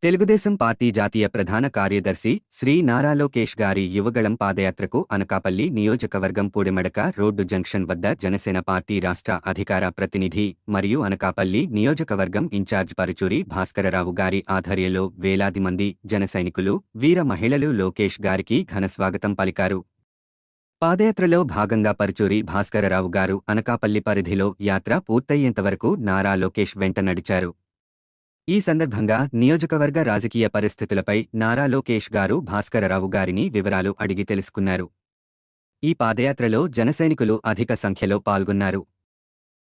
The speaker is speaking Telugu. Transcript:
తెలుగుదేశం పార్టీ జాతీయ ప్రధాన కార్యదర్శి శ్రీ నారా లోకేష్ గారి యువగళం పాదయాత్రకు అనకాపల్లి నియోజకవర్గం పూడిమడక రోడ్డు జంక్షన్ వద్ద జనసేన పార్టీ రాష్ట్ర అధికార ప్రతినిధి మరియు అనకాపల్లి నియోజకవర్గం ఇన్ఛార్జ్ పరుచూరి భాస్కరరావు గారి ఆధ్వర్యంలో వేలాది మంది జనసైనికులు వీర మహిళలు లోకేష్ గారికి ఘనస్వాగతం పలికారు. పాదయాత్రలో భాగంగా పరుచూరి భాస్కరరావు గారు అనకాపల్లి పరిధిలో యాత్ర పూర్తయ్యేంతవరకు నారా లోకేష్ వెంట నడిచారు. ఈ సందర్భంగా నియోజకవర్గ రాజకీయ పరిస్థితులపై నారా లోకేష్ గారు భాస్కరరావు గారిని వివరాలు అడిగి తెలుసుకున్నారు. ఈ పాదయాత్రలో జనసైనికులు అధిక సంఖ్యలో పాల్గొన్నారు.